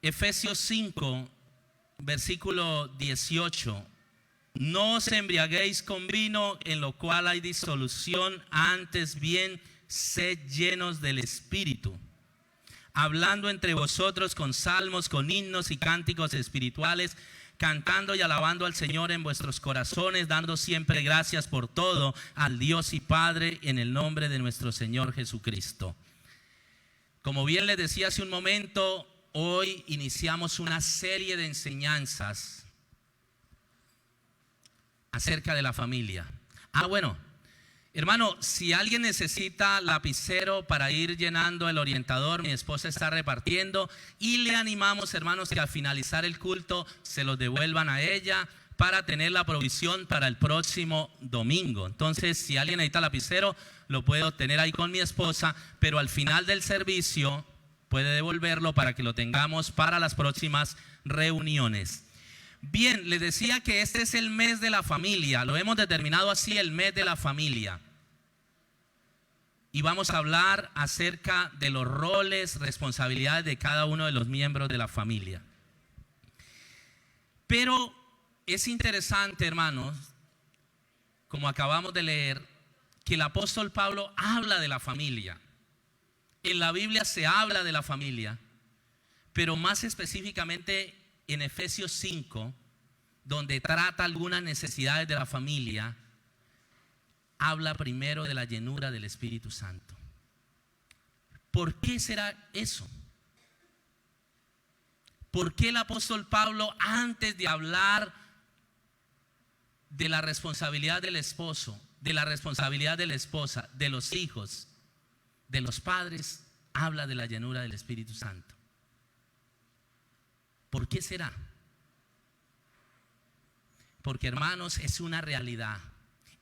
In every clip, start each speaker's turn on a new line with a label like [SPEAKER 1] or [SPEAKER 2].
[SPEAKER 1] Efesios 5, versículo 18. No os embriaguéis con vino, en lo cual hay disolución, antes bien sed llenos del Espíritu, hablando entre vosotros con salmos, con himnos y cánticos espirituales, cantando y alabando al Señor en vuestros corazones, dando siempre gracias por todo al Dios y Padre en el nombre de nuestro Señor Jesucristo. Como bien les decía hace un momento, hoy iniciamos una serie de enseñanzas acerca de la familia. Bueno, hermano, si alguien necesita lapicero para ir llenando el orientador, mi esposa está repartiendo, y le animamos, hermanos, que al finalizar el culto se los devuelvan a ella para tener la provisión para el próximo domingo. Entonces, si alguien necesita lapicero, lo puede obtener ahí con mi esposa, pero al final del servicio puede devolverlo para que lo tengamos para las próximas reuniones. Bien, les decía que este es el mes de la familia, lo hemos determinado así, el mes de la familia. Y vamos a hablar acerca de los roles, responsabilidades de cada uno de los miembros de la familia. Pero es interesante, hermanos, como acabamos de leer, que el apóstol Pablo habla de la familia. En la Biblia se habla de la familia, pero más específicamente en Efesios 5, donde trata algunas necesidades de la familia, habla primero de la llenura del Espíritu Santo. ¿Por qué será eso? ¿Por qué el apóstol Pablo, antes de hablar de la responsabilidad del esposo, de la responsabilidad de la esposa, de los hijos, de los padres, habla de la llenura del Espíritu Santo? ¿Por qué será? Porque, hermanos, es una realidad.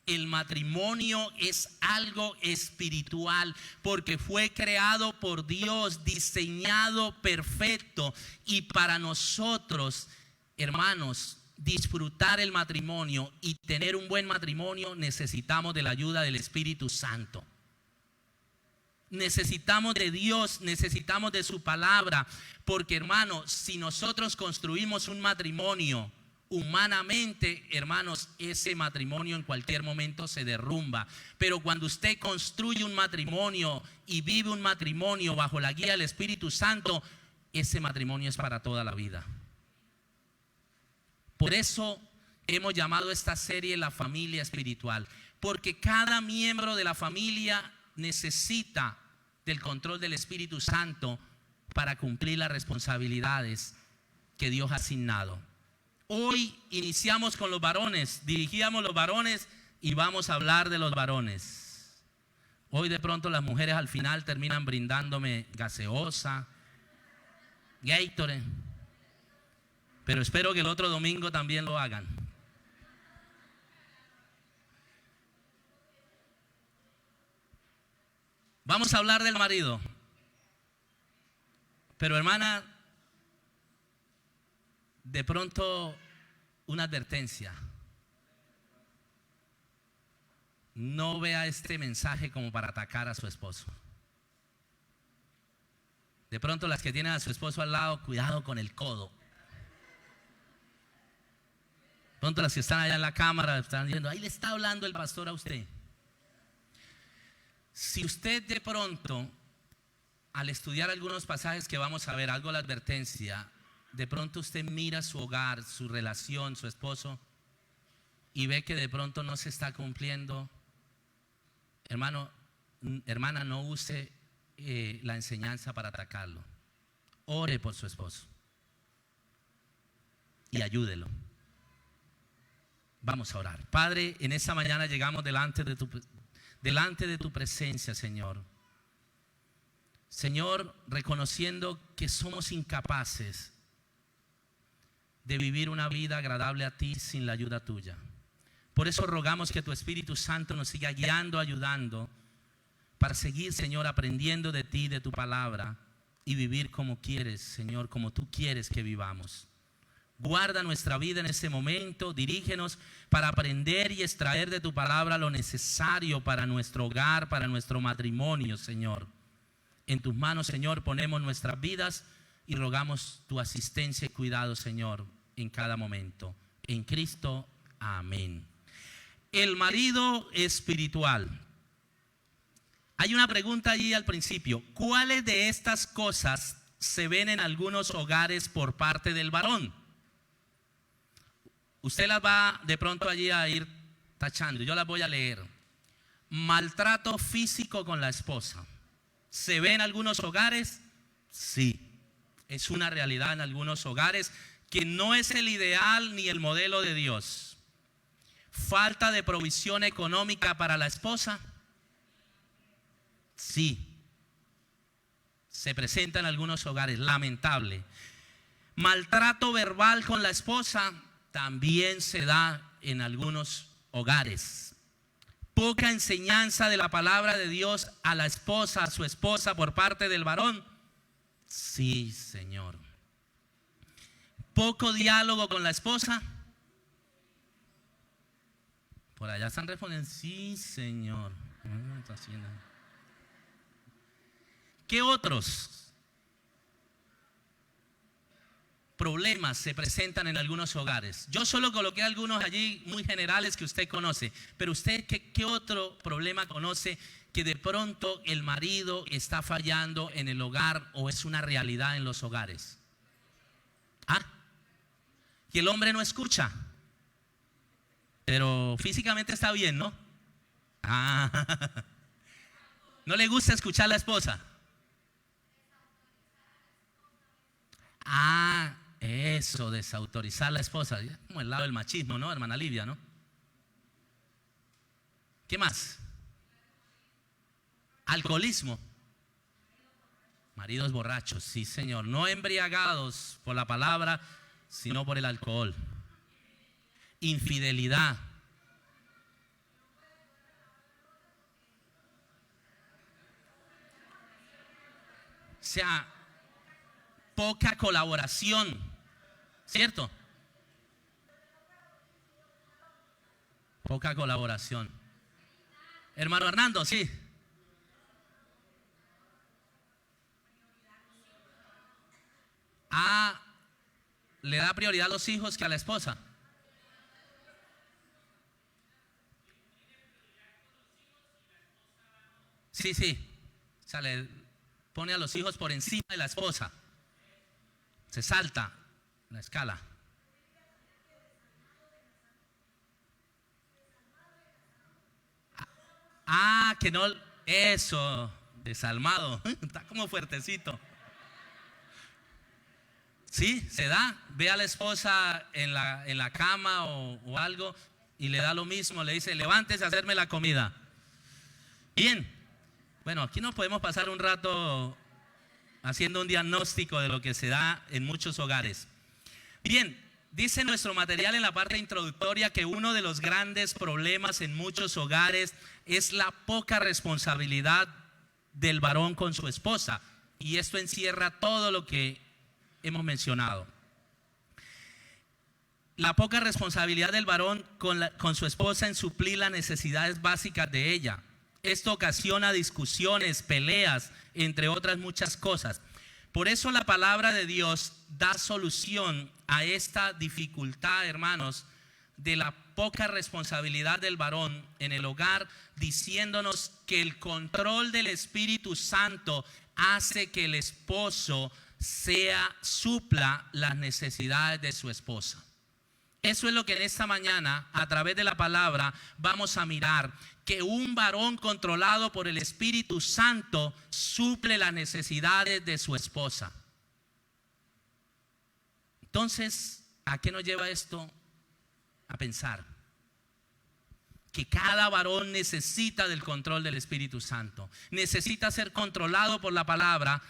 [SPEAKER 1] El matrimonio es algo espiritual, porque fue creado por Dios, diseñado perfecto. Y para nosotros, hermanos, disfrutar el matrimonio y tener un buen matrimonio, necesitamos de la ayuda del Espíritu Santo. Necesitamos de Dios, necesitamos de su palabra, porque, hermanos, si nosotros construimos un matrimonio humanamente, hermanos, ese matrimonio en cualquier momento se derrumba. Pero cuando usted construye un matrimonio y vive un matrimonio bajo la guía del Espíritu Santo, ese matrimonio es para toda la vida. Por eso hemos llamado esta serie La Familia Espiritual, porque cada miembro de la familia necesita del control del Espíritu Santo para cumplir las responsabilidades que Dios ha asignado. Hoy iniciamos con los varones, dirigíamos los varones y vamos a hablar de los varones. Hoy de pronto las mujeres al final terminan brindándome gaseosa, Gatorade, pero espero que el otro domingo también lo hagan. Vamos a hablar del marido. Pero, hermana, de pronto una advertencia. No vea este mensaje como para atacar a su esposo. De pronto las que tienen a su esposo al lado, cuidado con el codo. De pronto las que están allá en la cámara están diciendo, ahí le está hablando el pastor a usted. Si usted de pronto, al estudiar algunos pasajes que vamos a ver, algo la advertencia, de pronto usted mira su hogar, su relación, su esposo, y ve que de pronto no se está cumpliendo, hermano, hermana, no use la enseñanza para atacarlo. Ore por su esposo y ayúdelo. Vamos a orar. Padre, en esta mañana llegamos delante de tu presencia, Señor. Señor, reconociendo que somos incapaces de vivir una vida agradable a ti sin la ayuda tuya. Por eso rogamos que tu Espíritu Santo nos siga guiando, ayudando, para seguir, Señor, aprendiendo de ti, de tu palabra, y vivir como quieres, Señor, como tú quieres que vivamos. Guarda nuestra vida en este momento, dirígenos para aprender y extraer de tu palabra lo necesario para nuestro hogar, para nuestro matrimonio, Señor. En tus manos, Señor, ponemos nuestras vidas y rogamos tu asistencia y cuidado, Señor, en cada momento. En Cristo, amén. El marido espiritual. Hay una pregunta allí al principio. ¿Cuáles de estas cosas se ven en algunos hogares por parte del varón? Usted las va de pronto allí a ir tachando. Yo las voy a leer. Maltrato físico con la esposa. ¿Se ve en algunos hogares? Sí. Es una realidad en algunos hogares que no es el ideal ni el modelo de Dios. ¿Falta de provisión económica para la esposa? Sí. Se presenta en algunos hogares, lamentable. Maltrato verbal con la esposa también se da en algunos hogares. Poca enseñanza de la palabra de Dios a la esposa, a su esposa por parte del varón. Sí, Señor. Poco diálogo con la esposa. Por allá están respondiendo, sí, Señor. ¿Qué otros problemas se presentan en algunos hogares? Yo solo coloqué algunos allí muy generales que usted conoce, pero usted, ¿qué otro problema conoce que de pronto el marido está fallando en el hogar o es una realidad en los hogares? ¿Ah? Que el hombre no escucha, pero físicamente está bien, ¿no? Ah, ¿no le gusta escuchar a la esposa? Ah, eso, desautorizar a la esposa, como el lado del machismo, ¿no, hermana Livia, no? ¿Qué más? Alcoholismo. Maridos borrachos, sí, Señor. No embriagados por la palabra, sino por el alcohol. Infidelidad. O sea, poca colaboración, ¿cierto? Poca colaboración. Hermano Hernando, sí. Ah, le da prioridad a los hijos que a la esposa. Sí, sí. O sea, le pone a los hijos por encima de la esposa. Se salta la escala. Ah, que no. Eso, desalmado. Está como fuertecito. Sí, se da. Ve a la esposa en la cama o algo y le da lo mismo. Le dice, levántese a hacerme la comida. Bien. Bueno, aquí nos podemos pasar un rato haciendo un diagnóstico de lo que se da en muchos hogares. Bien, dice nuestro material en la parte introductoria que uno de los grandes problemas en muchos hogares es la poca responsabilidad del varón con su esposa. Y esto encierra todo lo que hemos mencionado. La poca responsabilidad del varón con su esposa en suplir las necesidades básicas de ella. Esto ocasiona discusiones, peleas, entre otras muchas cosas. Por eso la palabra de Dios da solución a esta dificultad, hermanos, de la poca responsabilidad del varón en el hogar, diciéndonos que el control del Espíritu Santo hace que el esposo supla las necesidades de su esposa. Eso es lo que en esta mañana, a través de la palabra, vamos a mirar. Que un varón controlado por el Espíritu Santo suple las necesidades de su esposa. Entonces, ¿a qué nos lleva esto? A pensar que cada varón necesita del control del Espíritu Santo. Necesita ser controlado por la palabra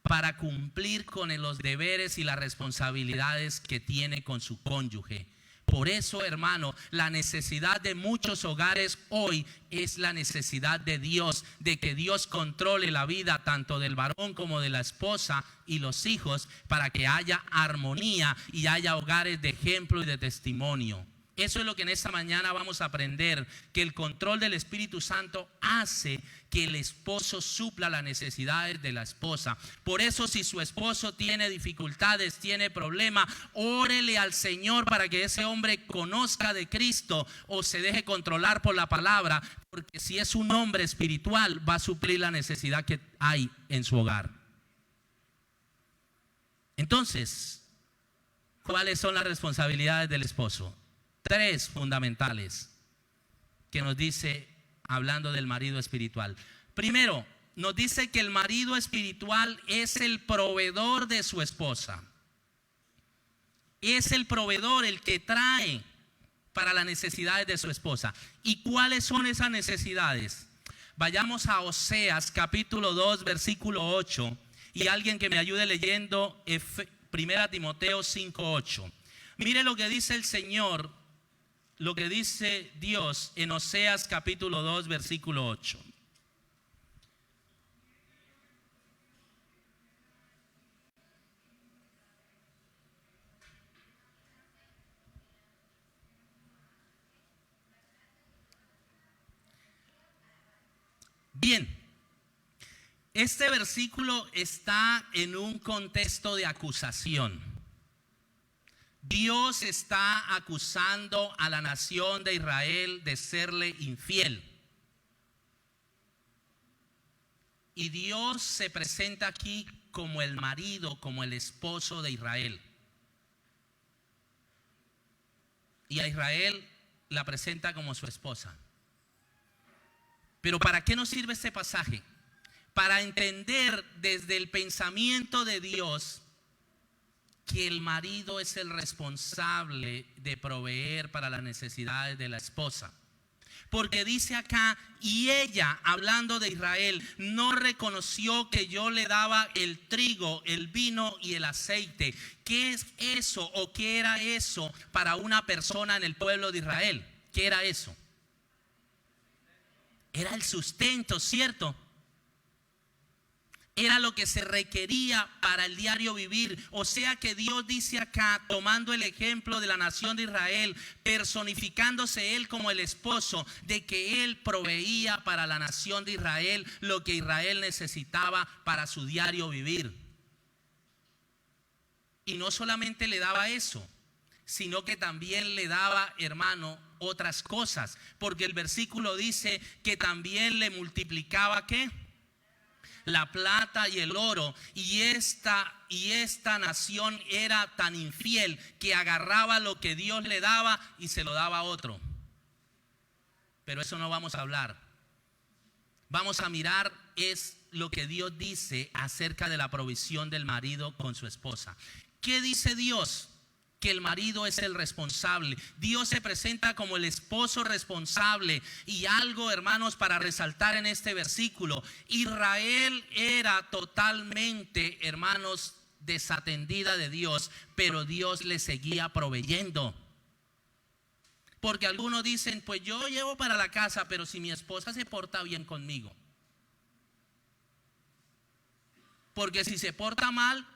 [SPEAKER 1] para cumplir con los deberes y las responsabilidades que tiene con su cónyuge. Por eso, hermano, la necesidad de muchos hogares hoy es la necesidad de Dios, de que Dios controle la vida tanto del varón como de la esposa y los hijos, para que haya armonía y haya hogares de ejemplo y de testimonio. Eso es lo que en esta mañana vamos a aprender, que el control del Espíritu Santo hace que el esposo supla las necesidades de la esposa. Por eso, si su esposo tiene dificultades, tiene problemas, órele al Señor para que ese hombre conozca de Cristo o se deje controlar por la palabra, porque si es un hombre espiritual va a suplir la necesidad que hay en su hogar. Entonces, ¿cuáles son las responsabilidades del esposo? 3 fundamentales que nos dice, hablando del marido espiritual. Primero, nos dice que el marido espiritual es el proveedor de su esposa. Es el proveedor, el que trae para las necesidades de su esposa. ¿Y cuáles son esas necesidades? Vayamos a Oseas capítulo 2 versículo 8, y alguien que me ayude leyendo 1 Timoteo 5:8. Mire lo que dice el Señor, lo que dice Dios en Oseas capítulo 2 versículo 8. Bien, este versículo está en un contexto de acusación. Dios está acusando a la nación de Israel de serle infiel. Y Dios se presenta aquí como el marido, como el esposo de Israel. Y a Israel la presenta como su esposa. Pero ¿para qué nos sirve este pasaje? Para entender desde el pensamiento de Dios que el marido es el responsable de proveer para las necesidades de la esposa. Porque dice acá, y ella, hablando de Israel, no reconoció que yo le daba el trigo, el vino y el aceite. ¿Qué es eso o qué era eso para una persona en el pueblo de Israel? ¿Qué era eso? Era el sustento, ¿cierto? Era lo que se requería para el diario vivir. O sea que Dios dice acá, tomando el ejemplo de la nación de Israel, personificándose Él como el esposo, de que Él proveía para la nación de Israel lo que Israel necesitaba para su diario vivir. Y no solamente le daba eso, sino que también le daba, hermano, otras cosas. Porque el versículo dice que también le multiplicaba, ¿qué? La plata y el oro. Y esta nación era tan infiel que agarraba lo que Dios le daba y se lo daba a otro. Pero eso no vamos a hablar. Vamos a mirar es lo que Dios dice acerca de la provisión del marido con su esposa. ¿Qué dice Dios? Que el marido es el responsable. Dios se presenta como el esposo responsable. Y algo, hermanos, para resaltar en este versículo: Israel era totalmente, hermanos, desatendida de Dios, pero Dios le seguía proveyendo. Porque algunos dicen, pues yo llevo para la casa, pero si mi esposa se porta bien conmigo. Porque si se porta mal,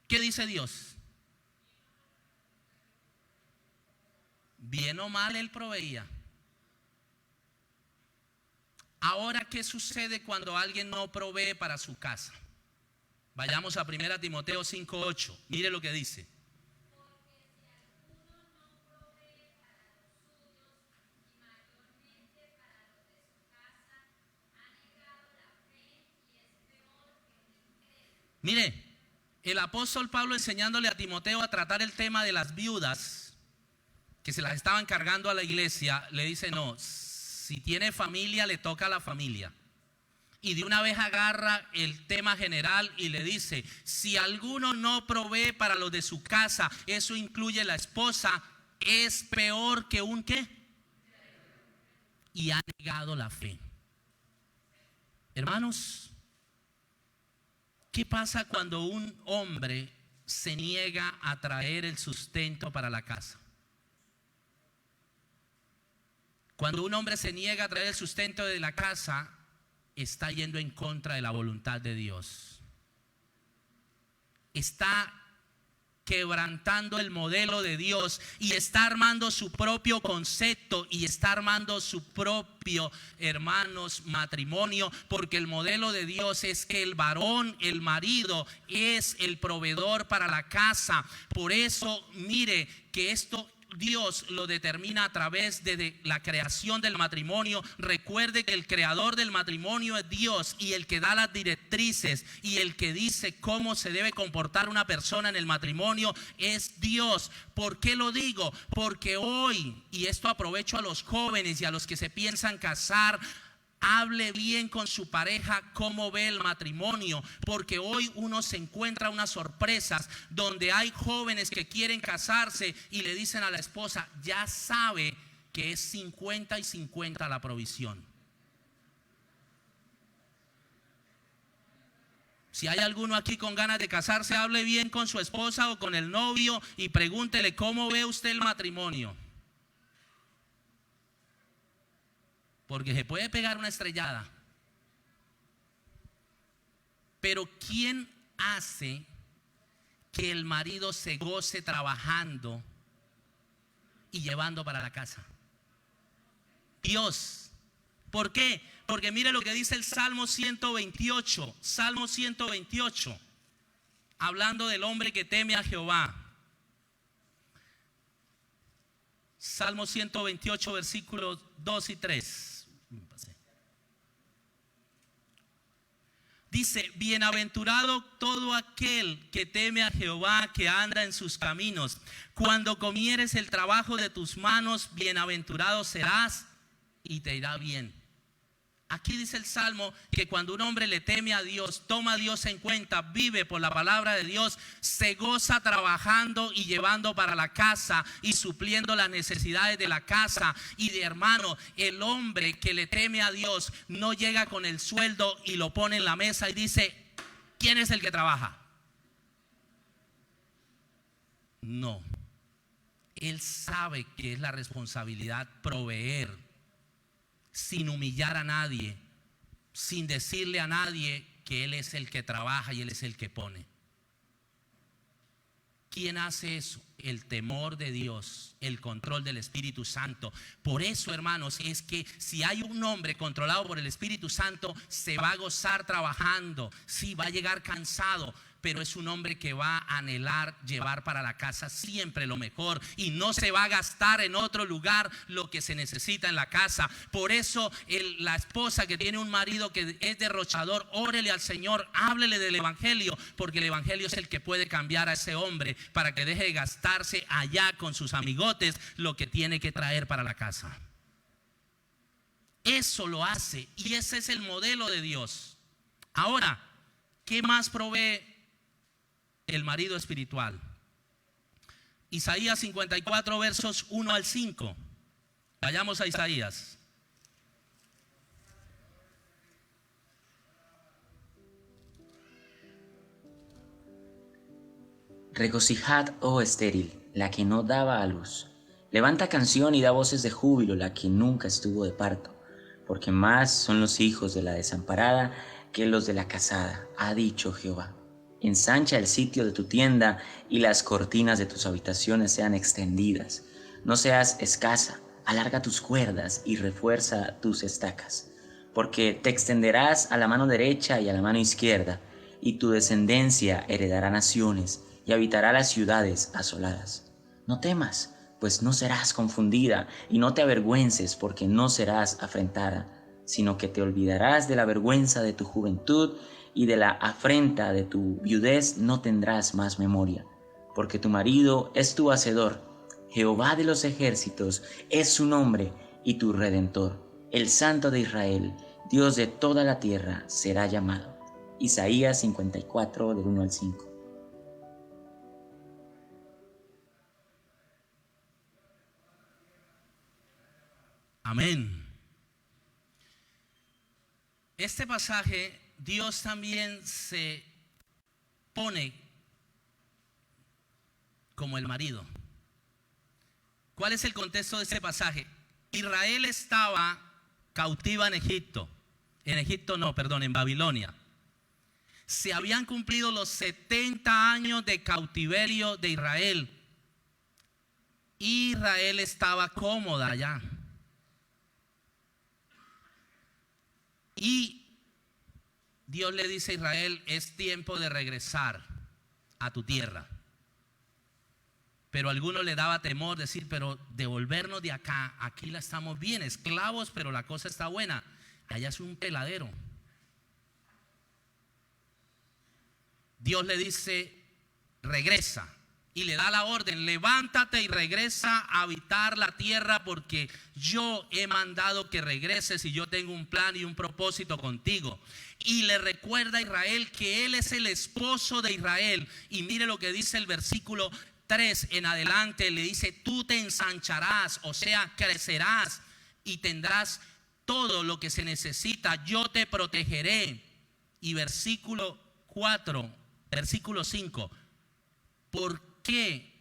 [SPEAKER 1] ¿qué dice Dios? Bien o mal Él proveía. Ahora, ¿qué sucede cuando alguien no provee para su casa? Vayamos a 1 Timoteo 5:8. Mire lo que dice. Mire, el apóstol Pablo, enseñándole a Timoteo a tratar el tema de las viudas que se las estaban cargando a la iglesia, le dice: no, si tiene familia, le toca a la familia. Y de una vez agarra el tema general y le dice: si alguno no provee para los de su casa, eso incluye la esposa, es peor que un ¿qué? Y ha negado la fe. Hermanos, ¿qué pasa cuando un hombre se niega a traer el sustento para la casa? Cuando un hombre se niega a traer el sustento de la casa, está yendo en contra de la voluntad de Dios. Está quebrantando el modelo de Dios y está armando su propio concepto y está armando su propio, hermanos, matrimonio, porque el modelo de Dios es que el varón, el marido, es el proveedor para la casa. Por eso, mire que esto Dios lo determina a través de la creación del matrimonio. Recuerde que el creador del matrimonio es Dios, y el que da las directrices y el que dice cómo se debe comportar una persona en el matrimonio es Dios. ¿Por qué lo digo? Porque hoy, y esto aprovecho a los jóvenes y a los que se piensan casar, hable bien con su pareja cómo ve el matrimonio, porque hoy uno se encuentra unas sorpresas donde hay jóvenes que quieren casarse y le dicen a la esposa, ya sabe que es 50 y 50 la provisión. Si hay alguno aquí con ganas de casarse, hable bien con su esposa o con el novio y pregúntele cómo ve usted el matrimonio. Porque se puede pegar una estrellada. Pero ¿quién hace que el marido se goce trabajando y llevando para la casa? Dios. ¿Por qué? Porque mire lo que dice el Salmo 128. Salmo 128. Hablando del hombre que teme a Jehová. Salmo 128, versículos 2 y 3. Dice, bienaventurado todo aquel que teme a Jehová, que anda en sus caminos. Cuando comieres el trabajo de tus manos, bienaventurado serás y te irá bien. Aquí dice el Salmo que cuando un hombre le teme a Dios, toma a Dios en cuenta, vive por la palabra de Dios, se goza trabajando y llevando para la casa y supliendo las necesidades de la casa. Y de hermano, el hombre que le teme a Dios no llega con el sueldo y lo pone en la mesa y dice, ¿quién es el que trabaja? No, él sabe que es la responsabilidad proveer, sin humillar a nadie, sin decirle a nadie que él es el que trabaja y él es el que pone. ¿Quién hace eso? El temor de Dios, el control del Espíritu Santo. Por eso, hermanos, es que si hay un hombre controlado por el Espíritu Santo, se va a gozar trabajando. Sí, va a llegar cansado, pero es un hombre que va a anhelar llevar para la casa siempre lo mejor y no se va a gastar en otro lugar lo que se necesita en la casa. Por eso la esposa que tiene un marido que es derrochador, órele al Señor, háblele del evangelio, porque el evangelio es el que puede cambiar a ese hombre para que deje de gastarse allá con sus amigotes lo que tiene que traer para la casa. Eso lo hace, y ese es el modelo de Dios. Ahora, ¿qué más provee el marido espiritual? Isaías 54, versos 1 al 5. Vayamos a Isaías.
[SPEAKER 2] Regocijad, oh estéril, la que no daba a luz. Levanta canción y da voces de júbilo, la que nunca estuvo de parto, porque más son los hijos de la desamparada que los de la casada, ha dicho Jehová. Ensancha el sitio de tu tienda y las cortinas de tus habitaciones sean extendidas. No seas escasa, alarga tus cuerdas y refuerza tus estacas, porque te extenderás a la mano derecha y a la mano izquierda, y tu descendencia heredará naciones y habitará las ciudades asoladas. No temas, pues no serás confundida, y no te avergüences, porque no serás afrentada, sino que te olvidarás de la vergüenza de tu juventud, y de la afrenta de tu viudez no tendrás más memoria, porque tu marido es tu hacedor, Jehová de los ejércitos es su nombre, y tu Redentor, el Santo de Israel, Dios de toda la tierra, será llamado. Isaías 54, del 1 al 5.
[SPEAKER 1] Amén. Este pasaje, Dios también se pone como el marido. ¿Cuál es el contexto de este pasaje? Israel estaba cautiva en Egipto. En Babilonia. Se habían cumplido los 70 años de cautiverio de Israel. Israel estaba cómoda ya. Y Dios le dice a Israel: es tiempo de regresar a tu tierra. Pero a algunos le daba temor decir: pero devolvernos de acá, aquí la estamos bien, esclavos, pero la cosa está buena. Allá es un peladero. Dios le dice: regresa. Y le da la orden: levántate y regresa a habitar la tierra, porque yo he mandado que regreses y yo tengo un plan y un propósito contigo. Y le recuerda a Israel que él es el esposo de Israel. Y mire lo que dice el versículo 3 en adelante. Le dice: tú te ensancharás, o sea, crecerás y tendrás todo lo que se necesita. Yo te protegeré. Y versículo 5. ¿Por qué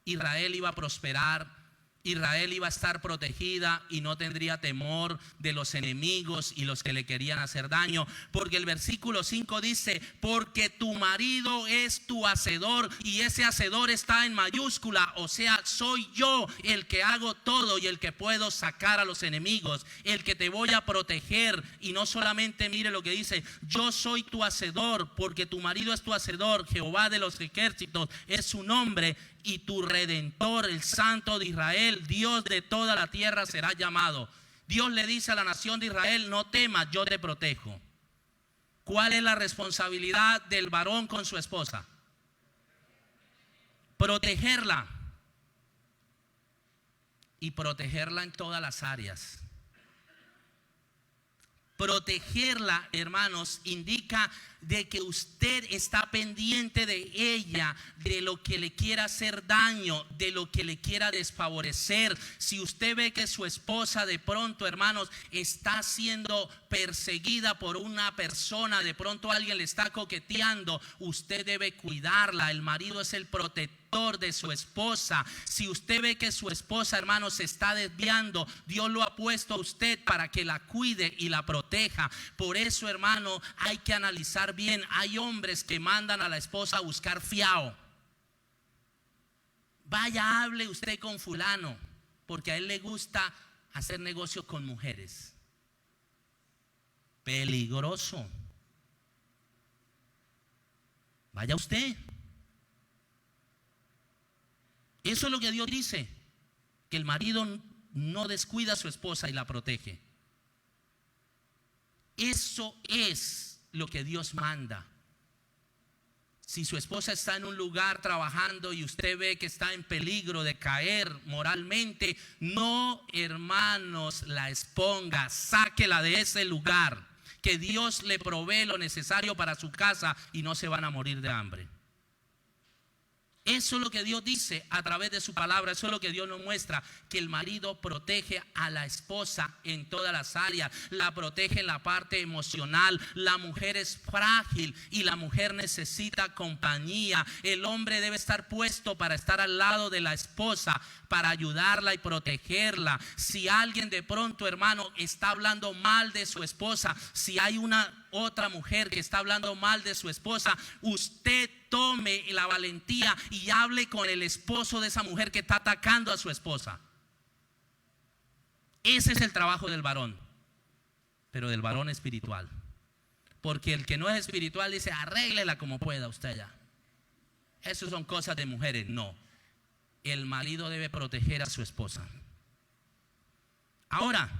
[SPEAKER 1] Israel iba a prosperar? Israel iba a estar protegida y no tendría temor de los enemigos y los que le querían hacer daño. Porque el versículo 5 dice: porque tu marido es tu hacedor. Y ese hacedor está en mayúscula, o sea, soy yo el que hago todo y el que puedo sacar a los enemigos, el que te voy a proteger. Y no solamente, mire lo que dice: yo soy tu hacedor, porque tu marido es tu hacedor. Jehová de los ejércitos es su nombre. Y tu redentor, el Santo de Israel, Dios de toda la tierra, será llamado. Dios le dice a la nación de Israel: no temas, yo te protejo. ¿Cuál es la responsabilidad del varón con su esposa? Protegerla. Y protegerla en todas las áreas. Protegerla, hermanos, indica de que usted está pendiente de ella, de lo que le quiera hacer daño, de lo que le quiera desfavorecer. Si usted ve que su esposa de pronto, hermanos, está siendo perseguida por una persona, de pronto alguien le está coqueteando, usted debe cuidarla. El marido es el protector de su esposa. Si usted ve que su esposa, hermanos, se está desviando, Dios lo ha puesto a usted para que la cuide y la proteja. Por eso, hermano, hay que analizar bien. Hay hombres que mandan a la esposa a buscar fiao. Vaya, hable usted con fulano, porque a él le gusta hacer negocios con mujeres. Peligroso. Vaya usted. Eso es lo que Dios dice, que el marido no descuida a su esposa y la protege. Eso es lo que Dios manda. Si su esposa está en un lugar trabajando y usted ve que está en peligro de caer moralmente, no, hermanos, la exponga, sáquela de ese lugar, que Dios le provee lo necesario para su casa y no se van a morir de hambre. Eso es lo que Dios dice a través de su palabra. Eso es lo que Dios nos muestra, que el marido protege a la esposa en todas las áreas. La protege en la parte emocional. La mujer es frágil y la mujer necesita compañía. El hombre debe estar puesto para estar al lado de la esposa, para ayudarla y protegerla. Si alguien de pronto, hermano, está hablando mal de su esposa, si hay una otra mujer que está hablando mal de su esposa, usted tome la valentía y hable con el esposo de esa mujer que está atacando a su esposa. Ese es el trabajo del varón, pero del varón espiritual. Porque el que no es espiritual dice: arréglela como pueda usted ya. Eso son cosas de mujeres. No, el marido debe proteger a su esposa. Ahora,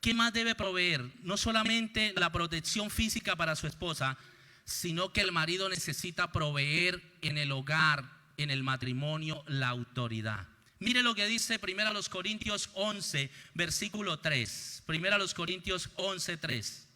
[SPEAKER 1] ¿qué más debe proveer? No solamente la protección física para su esposa, sino que el marido necesita proveer en el hogar, en el matrimonio, la autoridad. Mire lo que dice 1 Corintios 11, versículo 3. 1 Corintios 11, 3.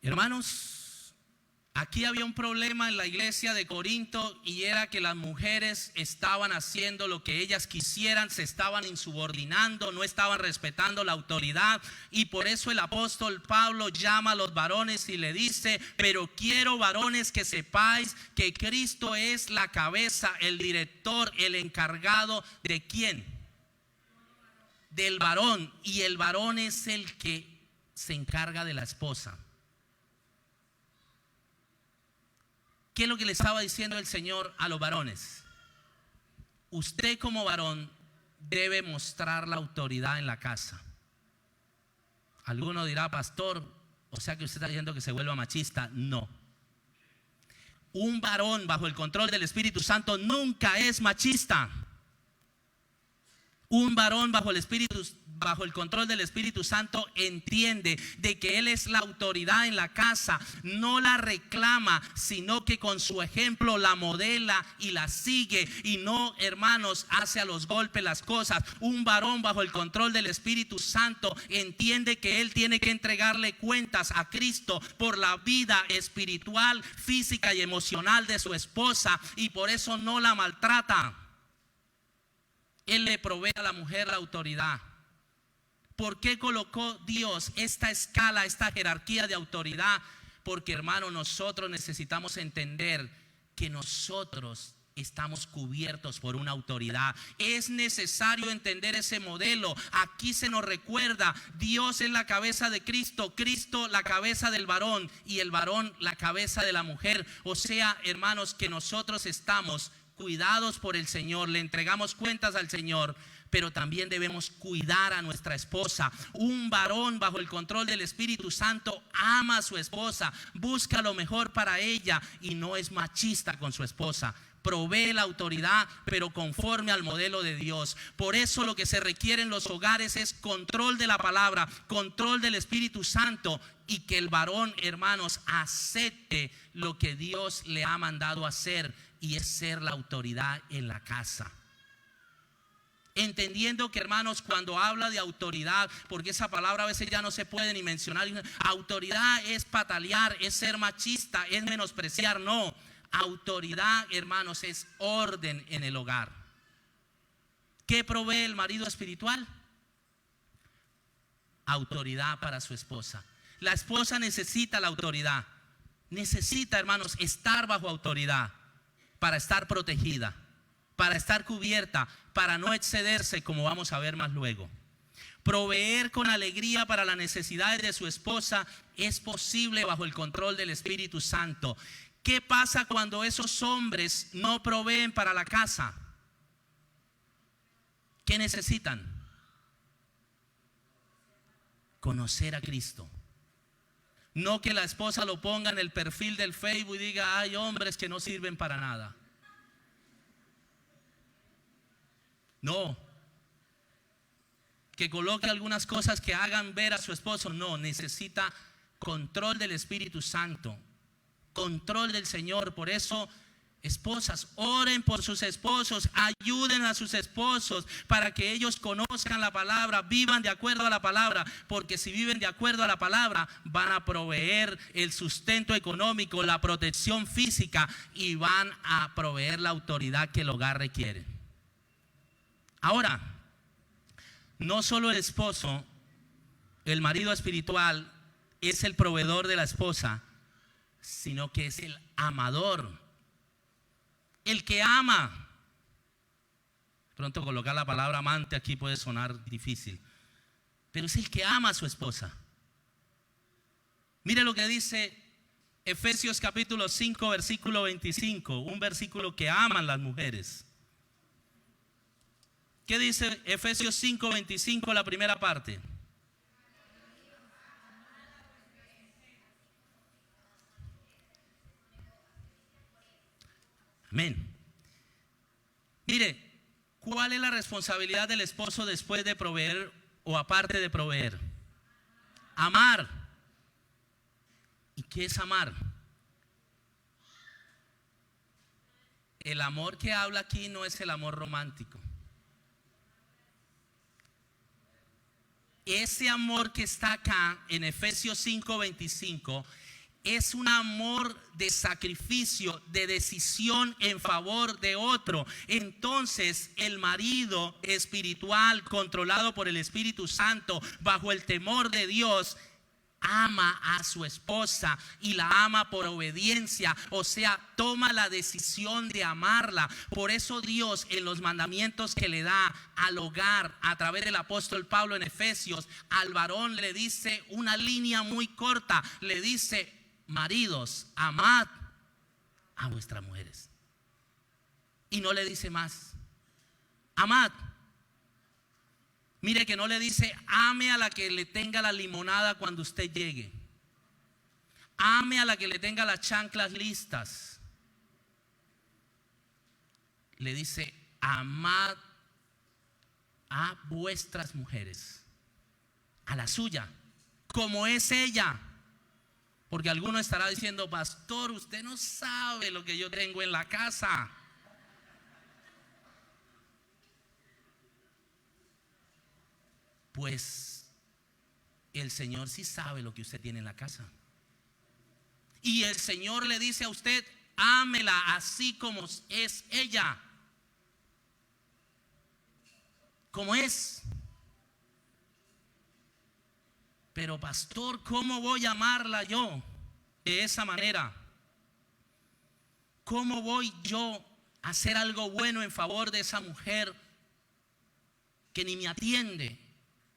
[SPEAKER 1] Hermanos, Aquí había un problema en la iglesia de Corinto y era que las mujeres estaban haciendo lo que ellas quisieran, se estaban insubordinando, no estaban respetando la autoridad, y por eso el apóstol Pablo llama a los varones y le dice: pero quiero, varones, que sepáis que Cristo es la cabeza, el director, el encargado ¿de quién? Del varón, y el varón es el que se encarga de la esposa. ¿Qué es lo que le estaba diciendo el Señor a los varones? Usted como varón debe mostrar la autoridad en la casa. Alguno dirá: pastor, o sea que usted está diciendo que se vuelva machista. No. Un varón bajo el control del Espíritu Santo nunca es machista. Un varón bajo el control del Espíritu Santo entiende de que él es la autoridad en la casa, no la reclama, sino que con su ejemplo la modela y la sigue, y no, hermanos, hace a los golpes las cosas. Un varón bajo el control del Espíritu Santo entiende que él tiene que entregarle cuentas a Cristo por la vida espiritual, física y emocional de su esposa, y por eso no la maltrata. Él le provee a la mujer la autoridad. ¿Por qué colocó Dios esta escala, esta jerarquía de autoridad? Porque, hermano, nosotros necesitamos entender que nosotros estamos cubiertos por una autoridad. Es necesario entender ese modelo. Aquí se nos recuerda: Dios es la cabeza de Cristo, Cristo la cabeza del varón, y el varón la cabeza de la mujer. O sea, hermanos, que nosotros estamos cuidados por el Señor, le entregamos cuentas al Señor, pero también debemos cuidar a nuestra esposa. Un varón bajo el control del Espíritu Santo ama a su esposa, busca lo mejor para ella y no es machista con su esposa. Provee la autoridad, pero conforme al modelo de Dios. Por eso lo que se requiere en los hogares es control de la palabra, control del Espíritu Santo, y que el varón, hermanos, acepte lo que Dios le ha mandado hacer, y es ser la autoridad en la casa. Entendiendo que, hermanos, cuando habla de autoridad, porque esa palabra a veces ya no se puede ni mencionar, autoridad es patalear, es ser machista, es menospreciar. No, autoridad, hermanos, es orden en el hogar. ¿Qué provee el marido espiritual? Autoridad para su esposa. La esposa necesita la autoridad, necesita, hermanos, estar bajo autoridad para estar protegida, para estar cubierta, para no excederse, como vamos a ver más luego. Proveer con alegría para las necesidades de su esposa es posible bajo el control del Espíritu Santo. ¿Qué pasa cuando esos hombres no proveen para la casa? ¿Qué necesitan? Conocer a Cristo. No que la esposa lo ponga en el perfil del Facebook y diga: hay hombres que no sirven para nada. No. Que coloque algunas cosas que hagan ver a su esposo. No, necesita control del Espíritu Santo, control del Señor. Por eso, esposas, oren por sus esposos, ayuden a sus esposos para que ellos conozcan la palabra, vivan de acuerdo a la palabra, porque si viven de acuerdo a la palabra, van a proveer el sustento económico, la protección física, y van a proveer la autoridad que el hogar requiere. Ahora, no solo el esposo, el marido espiritual, es el proveedor de la esposa, sino que es el amador. El que ama. Pronto colocar la palabra amante aquí puede sonar difícil, pero es el que ama a su esposa. Mire lo que dice Efesios capítulo 5 versículo 25, un versículo que aman las mujeres. ¿Qué dice Efesios 5, 25, la primera parte? Amén. Mire, ¿cuál es la responsabilidad del esposo después de proveer o aparte de proveer? Amar. ¿Y qué es amar? El amor que habla aquí no es el amor romántico. Ese amor que está acá en Efesios 5:25 es un amor de sacrificio, de decisión en favor de otro. Entonces el marido espiritual, controlado por el Espíritu Santo, bajo el temor de Dios, ama a su esposa y la ama por obediencia, o sea, toma la decisión de amarla. Por eso Dios, en los mandamientos que le da al hogar a través del apóstol Pablo en Efesios, al varón le dice una línea muy corta, le dice: maridos, amad a vuestras mujeres. Y no le dice más, amad. Mire que no le dice: ame a la que le tenga la limonada cuando usted llegue, ame a la que le tenga las chanclas listas. Le dice: amad a vuestras mujeres, a la suya, como es ella. Porque alguno estará diciendo: pastor, usted no sabe lo que yo tengo en la casa. Pues el Señor sí sabe lo que usted tiene en la casa. Y el Señor le dice a usted: ámela así como es ella, como es. Pero pastor, ¿cómo voy a amarla yo de esa manera? ¿Cómo voy yo a hacer algo bueno en favor de esa mujer que ni me atiende,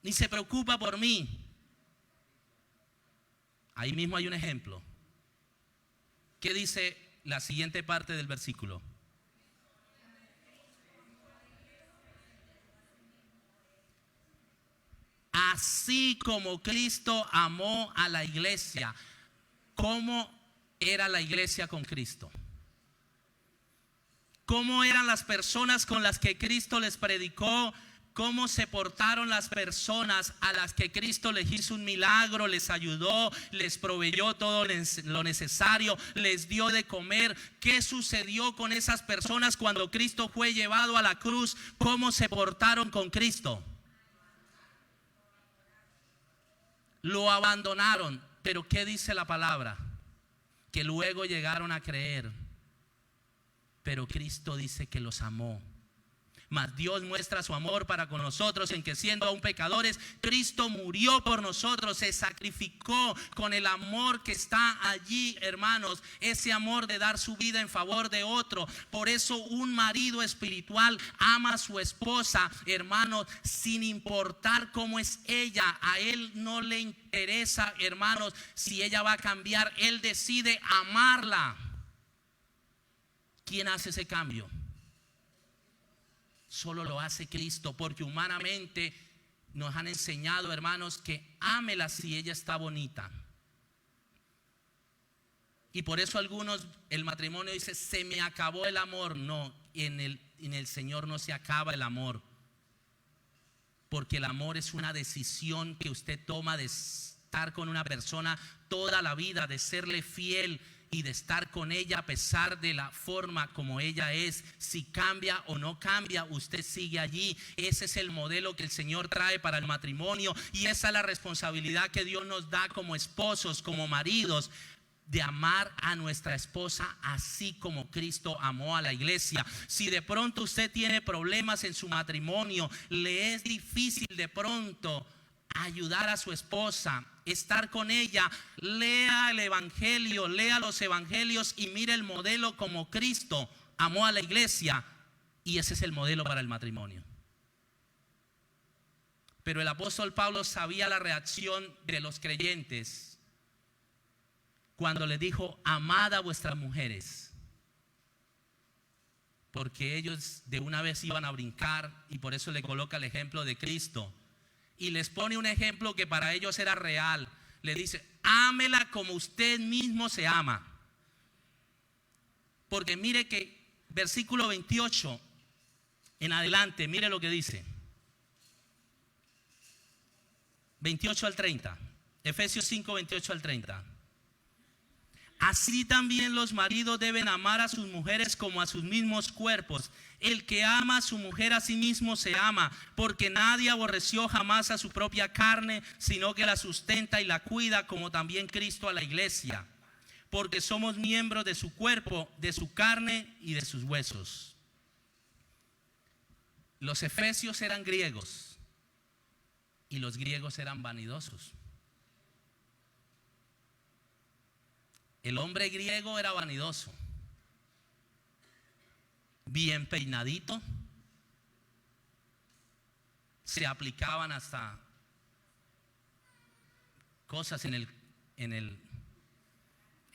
[SPEAKER 1] ni se preocupa por mí? Ahí mismo hay un ejemplo. ¿Qué dice la siguiente parte del versículo? Así como Cristo amó a la iglesia. ¿Cómo era la iglesia con Cristo? ¿Cómo eran las personas con las que Cristo les predicó? ¿Cómo se portaron las personas a las que Cristo les hizo un milagro, les ayudó, les proveyó todo lo necesario, les dio de comer? ¿Qué sucedió con esas personas cuando Cristo fue llevado a la cruz? ¿Cómo se portaron con Cristo? Lo abandonaron. Pero ¿qué dice la palabra? Que luego llegaron a creer. Pero Cristo dice que los amó. Mas Dios muestra su amor para con nosotros en que, siendo aún pecadores, Cristo murió por nosotros, se sacrificó con el amor que está allí, hermanos, ese amor de dar su vida en favor de otro. Por eso un marido espiritual ama a su esposa, hermanos, sin importar cómo es ella. A él no le interesa, hermanos, si ella va a cambiar. Él decide amarla. ¿Quién hace ese cambio? Solo lo hace Cristo, porque humanamente nos han enseñado, hermanos, que ámela si ella está bonita. Y por eso algunos, el matrimonio dice: se me acabó el amor. No, en el Señor no se acaba el amor, porque el amor es una decisión que usted toma de estar con una persona toda la vida, de serle fiel y de estar con ella a pesar de la forma como ella es. Si cambia o no cambia, usted sigue allí. Ese es el modelo que el Señor trae para el matrimonio, y esa es la responsabilidad que Dios nos da como esposos, como maridos, de amar a nuestra esposa así como Cristo amó a la iglesia. Si de pronto usted tiene problemas en su matrimonio, le es difícil de pronto ayudar a su esposa, estar con ella, lea el evangelio, lea los evangelios y mire el modelo como Cristo amó a la iglesia, y ese es el modelo para el matrimonio. Pero el apóstol Pablo sabía la reacción de los creyentes cuando les dijo: amad a vuestras mujeres, porque ellos de una vez iban a brincar, y por eso le coloca el ejemplo de Cristo. Y les pone un ejemplo que para ellos era real. Le dice: ámela como usted mismo se ama. Porque mire que versículo 28 en adelante, mire lo que dice. 28 al 30. Efesios 5, 28 al 30. Así también los maridos deben amar a sus mujeres como a sus mismos cuerpos. El que ama a su mujer a sí mismo se ama, porque nadie aborreció jamás a su propia carne, sino que la sustenta y la cuida, como también Cristo a la iglesia, porque somos miembros de su cuerpo, de su carne y de sus huesos. Los efesios eran griegos y los griegos eran vanidosos. El hombre griego era vanidoso, bien peinadito, se aplicaban hasta cosas en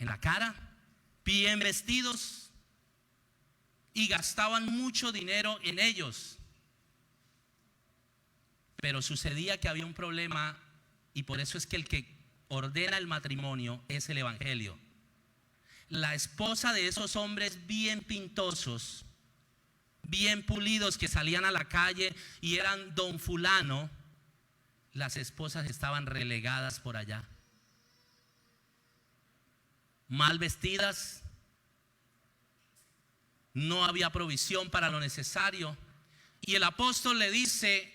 [SPEAKER 1] la cara, bien vestidos y gastaban mucho dinero en ellos. Pero sucedía que había un problema, y por eso es que el que ordena el matrimonio es el evangelio. La esposa de esos hombres bien pintosos, bien pulidos, que salían a la calle y eran don fulano, las esposas estaban relegadas por allá, mal vestidas, no había provisión para lo necesario. Y el apóstol le dice: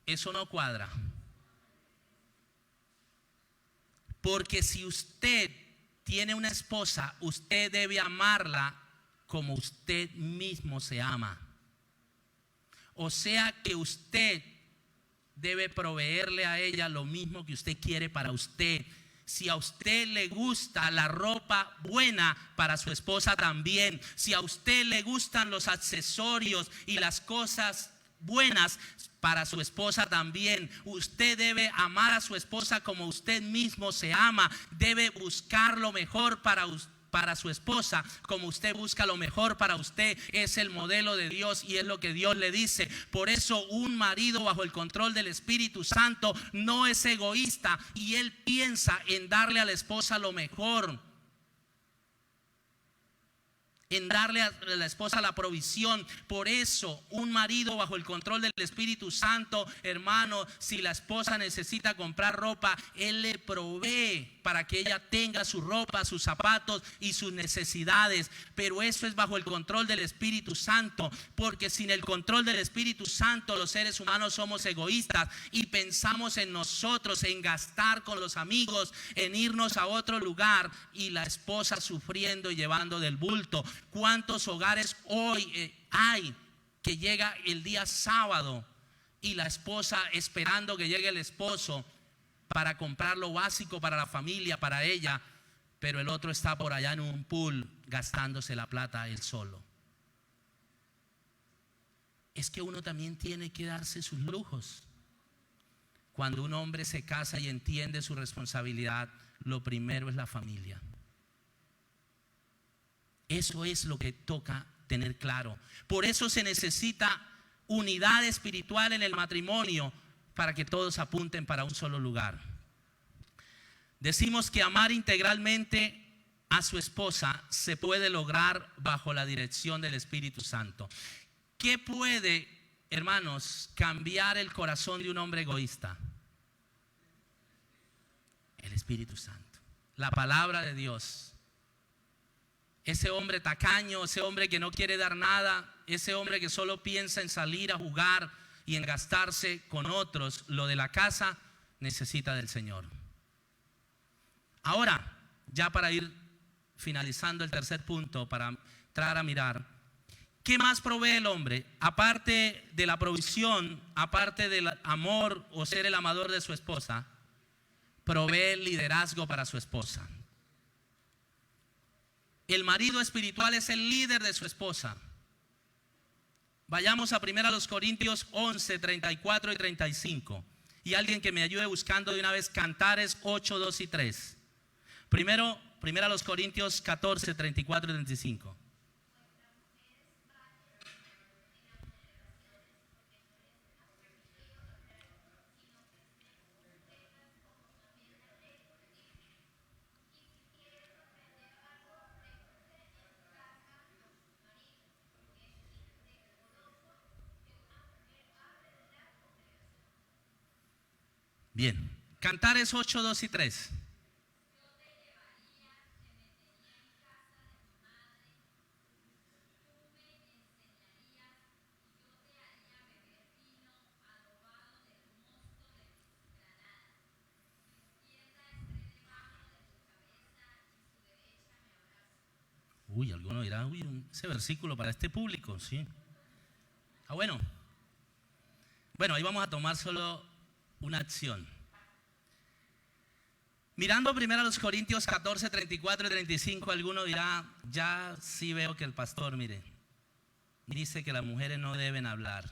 [SPEAKER 1] eso no cuadra, porque si usted tiene una esposa, usted debe amarla como usted mismo se ama. O sea que usted debe proveerle a ella lo mismo que usted quiere para usted. Si a usted le gusta la ropa buena, para su esposa también. Si a usted le gustan los accesorios y las cosas buenas, para su esposa también. Usted debe amar a su esposa como usted mismo se ama. Debe buscar lo mejor para su esposa como usted busca lo mejor para usted. Es el modelo de Dios y es lo que Dios le dice. Por eso un marido bajo el control del Espíritu Santo no es egoísta, y él piensa en darle a la esposa lo mejor, en darle a la esposa la provisión. Por eso un marido bajo el control del Espíritu Santo, hermano, si la esposa necesita comprar ropa, él le provee para que ella tenga su ropa, sus zapatos y sus necesidades. Pero eso es bajo el control del Espíritu Santo, porque sin el control del Espíritu Santo los seres humanos somos egoístas y pensamos en nosotros, en gastar con los amigos, en irnos a otro lugar, y la esposa sufriendo y llevando del bulto. ¿Cuántos hogares hoy hay que llega el día sábado y la esposa esperando que llegue el esposo para comprar lo básico para la familia, para ella, pero el otro está por allá en un pool gastándose la plata él solo? Es que uno también tiene que darse sus lujos. Cuando un hombre se casa y entiende su responsabilidad, lo primero es la familia. Eso es lo que toca tener claro. Por eso se necesita unidad espiritual en el matrimonio, para que todos apunten para un solo lugar. Decimos que amar integralmente a su esposa se puede lograr bajo la dirección del Espíritu Santo. ¿Qué puede, hermanos, cambiar el corazón de un hombre egoísta? El Espíritu Santo, la palabra de Dios. Ese hombre tacaño, ese hombre que no quiere dar nada, ese hombre que solo piensa en salir a jugar y en gastarse con otros lo de la casa, necesita del Señor. Ahora, ya para ir finalizando el tercer punto, para entrar a mirar, ¿qué más provee el hombre? Aparte de la provisión, aparte del amor o ser el amador de su esposa, provee liderazgo para su esposa. El marido espiritual es el líder de su esposa. Vayamos a 1 Corintios 11, 34 y 35. Y alguien que me ayude buscando de una vez Cantares 8, 2 y 3. Primero 1 Corintios 14, 34 y 35. Bien, Cantares 8, 2 y 3. Uy, alguno dirá, uy, ese versículo para este público, sí. Bueno, ahí vamos a tomar solo una acción. Mirando primero a los Corintios 14, 34 y 35, alguno dirá, ya sí veo que el pastor, mire, dice que las mujeres no deben hablar.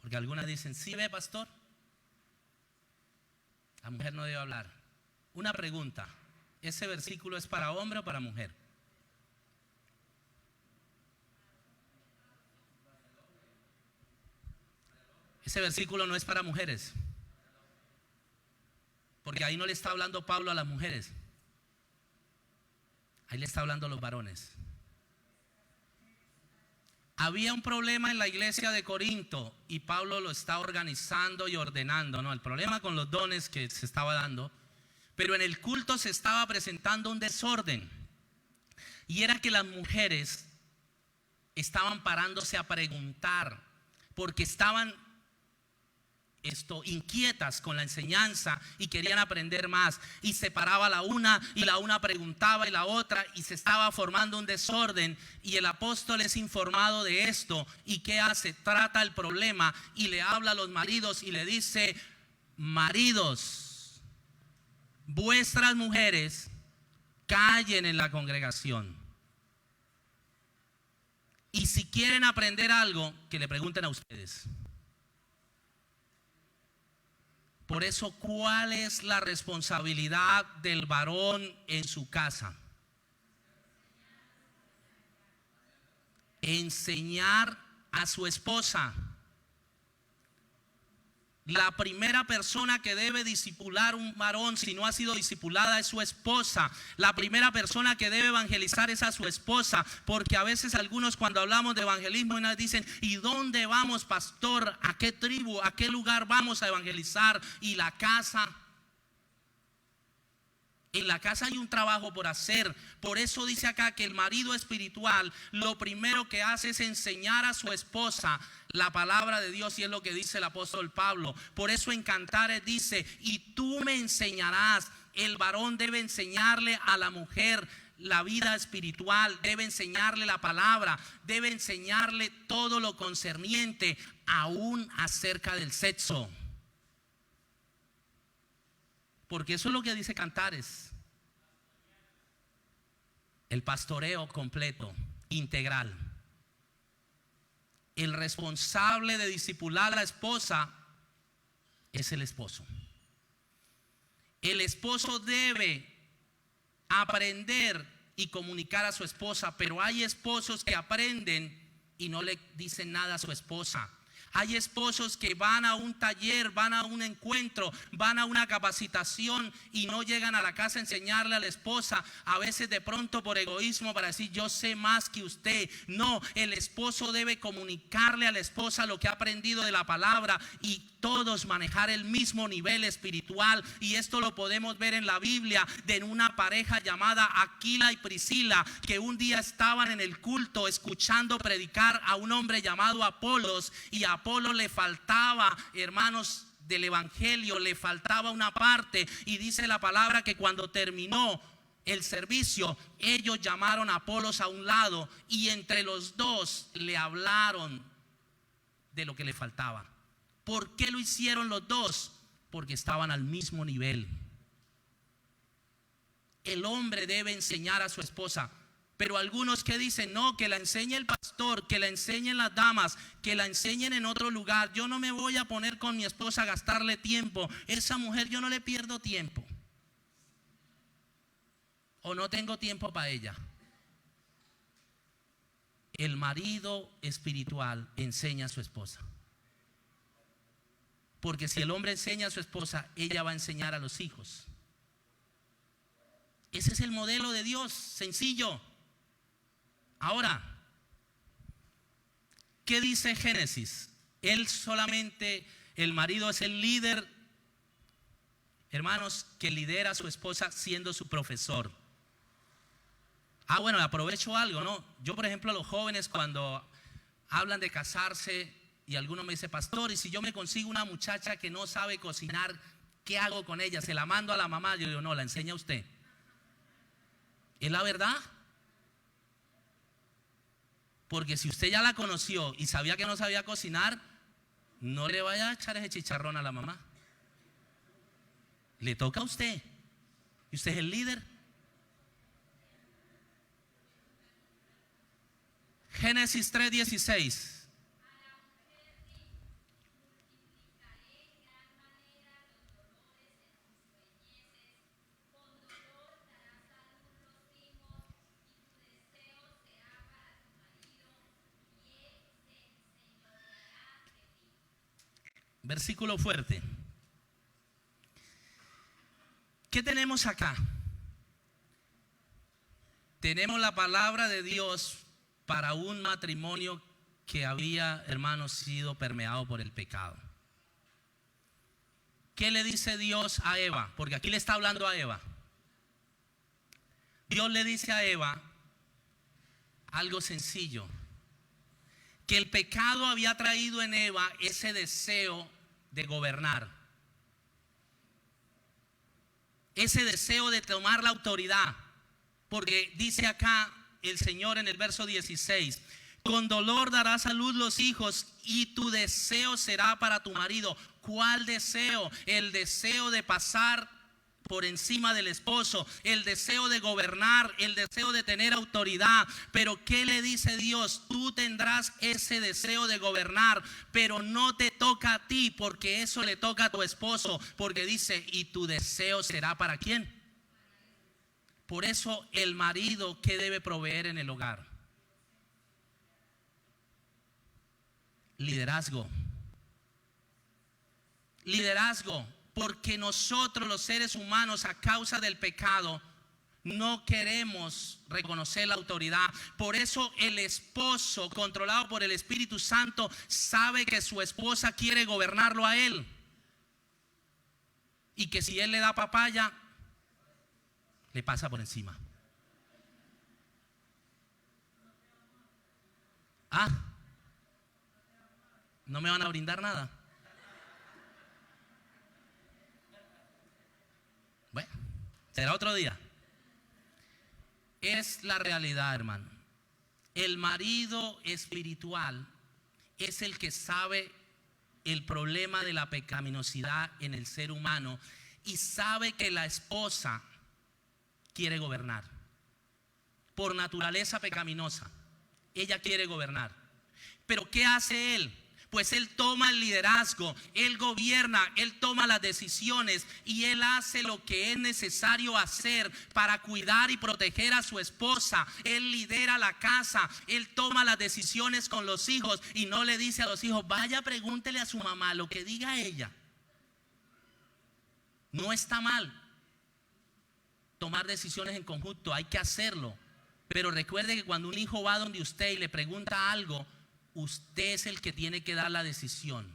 [SPEAKER 1] Porque algunas dicen, sí ve, pastor, la mujer no debe hablar. Una pregunta, ¿ese versículo es para hombre o para mujer? Ese versículo no es para mujeres. Porque ahí no le está hablando Pablo a las mujeres. Ahí le está hablando a los varones. Había un problema en la iglesia de Corinto y Pablo lo está organizando y ordenando, ¿no? El problema con los dones que se estaba dando, pero en el culto se estaba presentando un desorden. Y era que las mujeres estaban parándose a preguntar porque estaban inquietas con la enseñanza y querían aprender más, y se paraba la una y la una preguntaba y la otra, y se estaba formando un desorden, y el apóstol es informado de esto. ¿Y qué hace? Trata el problema y le habla a los maridos y le dice: maridos, vuestras mujeres callen en la congregación, y si quieren aprender algo, que le pregunten a ustedes. Por eso, ¿cuál es la responsabilidad del varón en su casa? Enseñar a su esposa. La primera persona que debe discipular un varón, si no ha sido discipulada, es su esposa. La primera persona que debe evangelizar es a su esposa. Porque a veces algunos, cuando hablamos de evangelismo, nos dicen: ¿y dónde vamos, pastor? ¿A qué tribu? ¿A qué lugar vamos a evangelizar? ¿Y la casa? En la casa hay un trabajo por hacer. Por eso dice acá que el marido espiritual lo primero que hace es enseñar a su esposa la palabra de Dios, y es lo que dice el apóstol Pablo. Por eso en Cantares dice: y tú me enseñarás. El varón debe enseñarle a la mujer la vida espiritual, debe enseñarle la palabra, debe enseñarle todo lo concerniente, aún acerca del sexo. Porque eso es lo que dice Cantares. El pastoreo completo, integral. El responsable de discipular a la esposa es el esposo. El esposo debe aprender y comunicar a su esposa, pero hay esposos que aprenden y no le dicen nada a su esposa. Hay esposos que van a un taller, van a un encuentro, van a una capacitación y no llegan a la casa a enseñarle a la esposa, a veces de pronto por egoísmo, para decir: yo sé más que usted. No, el esposo debe comunicarle a la esposa lo que ha aprendido de la palabra, y todos manejar el mismo nivel espiritual. Y esto lo podemos ver en la Biblia, de una pareja llamada Aquila y Priscila, que un día estaban en el culto escuchando predicar a un hombre llamado Apolos, y a Apolo le faltaba, hermanos, del evangelio, le faltaba una parte, y dice la palabra que cuando terminó el servicio, ellos llamaron a Apolos a un lado y entre los dos le hablaron de lo que le faltaba. ¿Por qué lo hicieron los dos? Porque estaban al mismo nivel. El hombre debe enseñar a su esposa. Pero algunos que dicen: no, que la enseñe el pastor, que la enseñen las damas, que la enseñen en otro lugar. Yo no me voy a poner con mi esposa a gastarle tiempo. Esa mujer yo no le pierdo tiempo. O no tengo tiempo para ella. El marido espiritual enseña a su esposa. Porque si el hombre enseña a su esposa, ella va a enseñar a los hijos. Ese es el modelo de Dios, sencillo. Ahora, ¿qué dice Génesis? Él solamente, el marido es el líder, hermanos, que lidera a su esposa siendo su profesor. Bueno, aprovecho algo, ¿no? Yo, por ejemplo, a los jóvenes, cuando hablan de casarse, y alguno me dice: pastor, ¿y si yo me consigo una muchacha que no sabe cocinar, qué hago con ella? ¿Se la mando a la mamá? Yo digo: no, la enseña usted. ¿Es la verdad? Porque si usted ya la conoció y sabía que no sabía cocinar, no le vaya a echar ese chicharrón a la mamá. Le toca a usted. Y usted es el líder. Génesis 3:16. Versículo fuerte. ¿Qué tenemos acá? Tenemos la palabra de Dios para un matrimonio que había, hermanos, sido permeado por el pecado. ¿Qué le dice Dios a Eva? Porque aquí le está hablando a Eva. Dios le dice a Eva algo sencillo: que el pecado había traído en Eva ese deseo de gobernar, ese deseo de tomar la autoridad. Porque dice acá el Señor en el verso 16: con dolor darás a luz los hijos y tu deseo será para tu marido. ¿Cuál deseo? El deseo de pasar por encima del esposo, el deseo de gobernar, el deseo de tener autoridad. Pero ¿qué le dice Dios? Tú tendrás ese deseo de gobernar, pero no te toca a ti, porque eso le toca a tu esposo. Porque dice, y tu deseo será ¿para quién? Por eso el marido, ¿qué debe proveer en el hogar? Liderazgo. Liderazgo. Porque nosotros los seres humanos, a causa del pecado, no queremos reconocer la autoridad. Por eso el esposo, controlado por el Espíritu Santo, sabe que su esposa quiere gobernarlo a él. Y que si él le da papaya, le pasa por encima. ¿No me van a brindar nada? Bueno, será otro día. Es la realidad, hermano. El marido espiritual es el que sabe el problema de la pecaminosidad en el ser humano y sabe que la esposa quiere gobernar. Por naturaleza pecaminosa, ella quiere gobernar. Pero ¿qué hace él? Pues él toma el liderazgo, él gobierna, él toma las decisiones y él hace lo que es necesario hacer para cuidar y proteger a su esposa. Él lidera la casa, él toma las decisiones con los hijos y no le dice a los hijos, vaya, pregúntele a su mamá lo que diga ella. No está mal tomar decisiones en conjunto, hay que hacerlo. Pero recuerde que cuando un hijo va donde usted y le pregunta algo, usted es el que tiene que dar la decisión.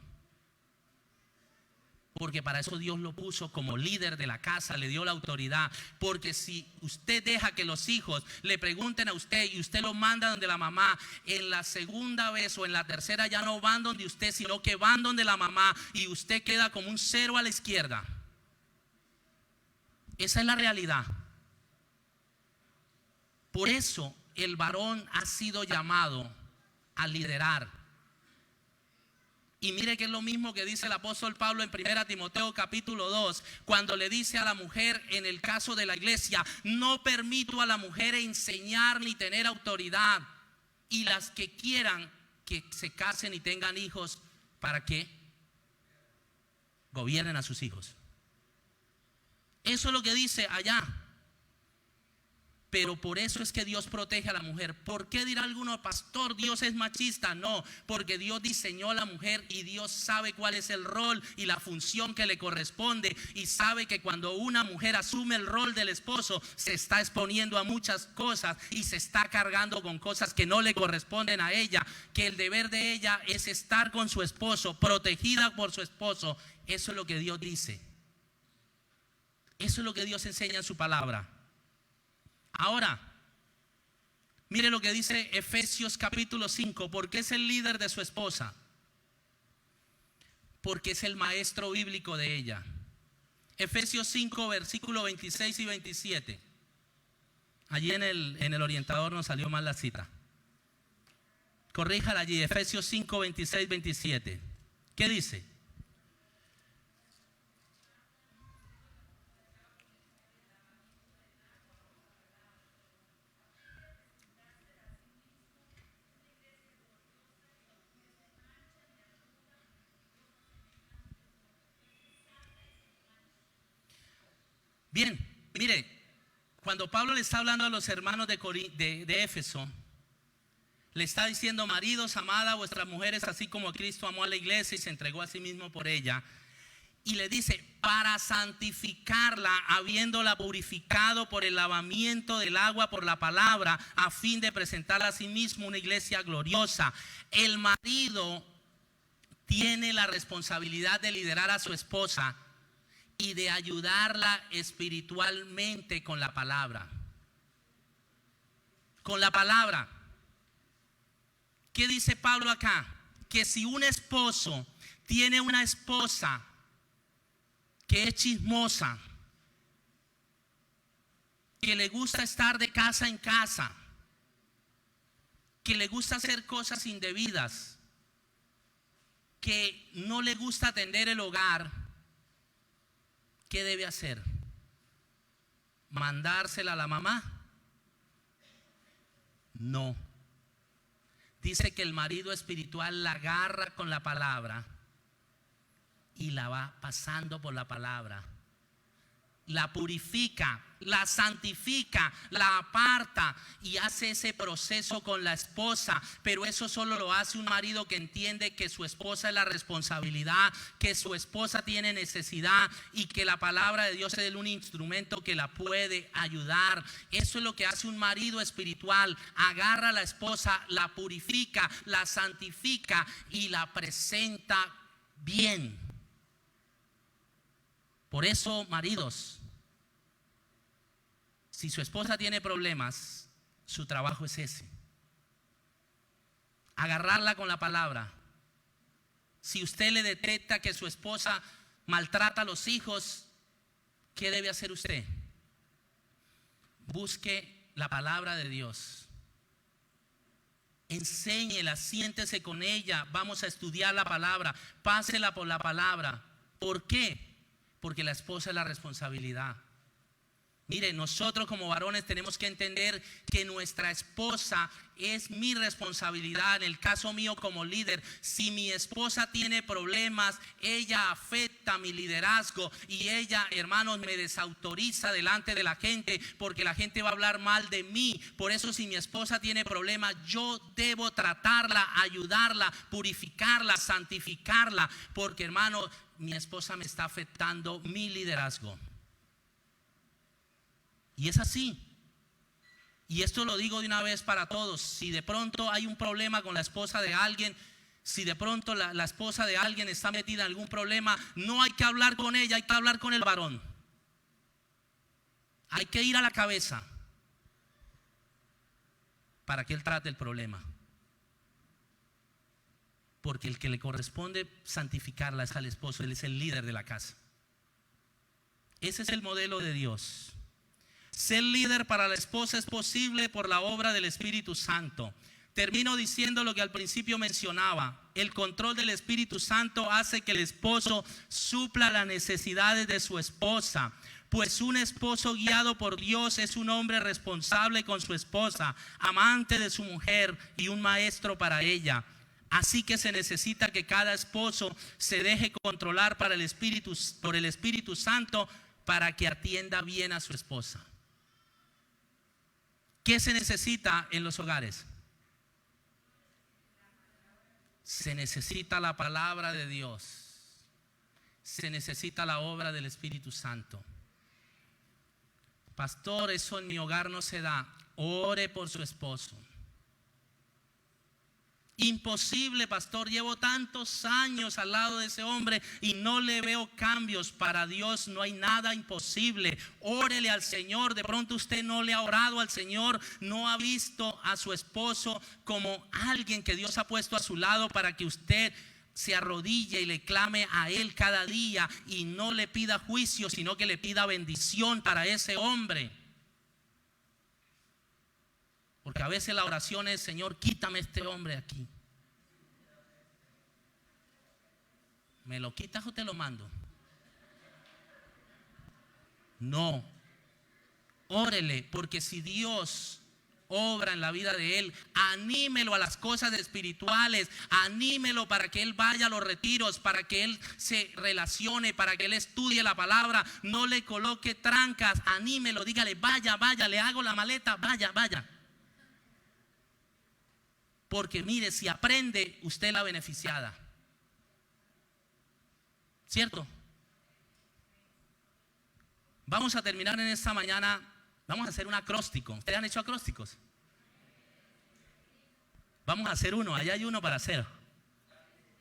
[SPEAKER 1] Porque para eso Dios lo puso como líder de la casa, le dio la autoridad. Porque si usted deja que los hijos le pregunten a usted y usted los manda donde la mamá, en la segunda vez o en la tercera ya no van donde usted, sino que van donde la mamá y usted queda como un cero a la izquierda. Esa es la realidad. Por eso el varón ha sido llamado a liderar. Y mire que es lo mismo que dice el apóstol Pablo en 1 Timoteo capítulo 2, cuando le dice a la mujer en el caso de la iglesia, no permito a la mujer enseñar ni tener autoridad, y las que quieran que se casen y tengan hijos, ¿para qué? Gobiernen a sus hijos. Eso es lo que dice allá. Pero por eso es que Dios protege a la mujer. ¿Por qué dirá alguno, pastor, Dios es machista? No, porque Dios diseñó a la mujer y Dios sabe cuál es el rol y la función que le corresponde. Y sabe que cuando una mujer asume el rol del esposo, se está exponiendo a muchas cosas y se está cargando con cosas que no le corresponden a ella. Que el deber de ella es estar con su esposo, protegida por su esposo. Eso es lo que Dios dice. Eso es lo que Dios enseña en su palabra. Ahora, mire lo que dice Efesios capítulo 5. ¿Por qué es el líder de su esposa? Porque es el maestro bíblico de ella. Efesios 5, versículos 26 y 27. Allí en el orientador nos salió mal la cita. Corríjala allí, Efesios 5, 26, 27. ¿Qué dice? Bien, mire, cuando Pablo le está hablando a los hermanos de Éfeso, le está diciendo: maridos, amad a vuestras mujeres así como Cristo amó a la iglesia y se entregó a sí mismo por ella. Y le dice: para santificarla, habiéndola purificado por el lavamiento del agua por la palabra, a fin de presentarla a sí mismo una iglesia gloriosa. El marido tiene la responsabilidad de liderar a su esposa y de ayudarla espiritualmente con la palabra. Con la palabra. ¿Qué dice Pablo acá? Que si un esposo tiene una esposa que es chismosa, que le gusta estar de casa en casa, que le gusta hacer cosas indebidas, que no le gusta atender el hogar, ¿qué debe hacer? ¿Mandársela a la mamá? No. Dice que el marido espiritual la agarra con la palabra y la va pasando por la palabra. La purifica, la santifica, la aparta y hace ese proceso con la esposa. Pero eso solo lo hace un marido que entiende que su esposa es la responsabilidad, que su esposa tiene necesidad y que la palabra de Dios es un instrumento que la puede ayudar. Eso es lo que hace un marido espiritual. Agarra a la esposa, la purifica, la santifica y la presenta bien. Por eso, maridos, si su esposa tiene problemas, su trabajo es ese: agarrarla con la palabra. Si usted le detecta que su esposa maltrata a los hijos, ¿qué debe hacer usted? Busque la palabra de Dios. Enséñela, siéntese con ella. Vamos a estudiar la palabra. Pásela por la palabra. ¿Por qué? Porque la esposa es la responsabilidad. Mire, nosotros como varones tenemos que entender que nuestra esposa es mi responsabilidad. En el caso mío como líder, si mi esposa tiene problemas, ella afecta mi liderazgo y ella, hermanos, me desautoriza delante de la gente, porque la gente va a hablar mal de mí. Por eso, si mi esposa tiene problemas, yo debo tratarla, ayudarla, purificarla, santificarla, porque, hermano, mi esposa me está afectando mi liderazgo. Y es así. Y esto lo digo de una vez para todos. Si de pronto hay un problema con la esposa de alguien, si de pronto la esposa de alguien está metida en algún problema, no hay que hablar con ella, hay que hablar con el varón. Hay que ir a la cabeza para que él trate el problema. Porque el que le corresponde santificarla es al esposo. Él es el líder de la casa. Ese es el modelo de Dios. Ser líder para la esposa es posible por la obra del Espíritu Santo. Termino diciendo lo que al principio mencionaba. El control del Espíritu Santo hace que el esposo supla las necesidades de su esposa. Pues un esposo guiado por Dios es un hombre responsable con su esposa, amante de su mujer y un maestro para ella. Así que se necesita que cada esposo se deje controlar por el Espíritu Santo para que atienda bien a su esposa. ¿Qué se necesita en los hogares? Se necesita la palabra de Dios. Se necesita la obra del Espíritu Santo. Pastor, eso en mi hogar no se da. Ore por su esposo. Imposible, pastor, llevo tantos años al lado de ese hombre y no le veo cambios. Para Dios no hay nada imposible. Órele al Señor. De pronto usted no le ha orado al Señor, no ha visto a su esposo como alguien que Dios ha puesto a su lado para que usted se arrodille y le clame a Él cada día y no le pida juicio, sino que le pida bendición para ese hombre. Porque a veces la oración es: Señor, quítame este hombre aquí. ¿Me lo quitas o te lo mando? No. Órele, porque si Dios obra en la vida de él, anímelo a las cosas espirituales, anímelo para que él vaya a los retiros, para que él se relacione, para que él estudie la palabra. No le coloque trancas, anímelo, dígale: vaya, vaya, le hago la maleta, vaya, vaya. Porque mire, si aprende, usted es la beneficiada. ¿Cierto? Vamos a terminar en esta mañana. Vamos a hacer un acróstico. ¿Ustedes han hecho acrósticos? Vamos a hacer uno. Allá hay uno para hacer.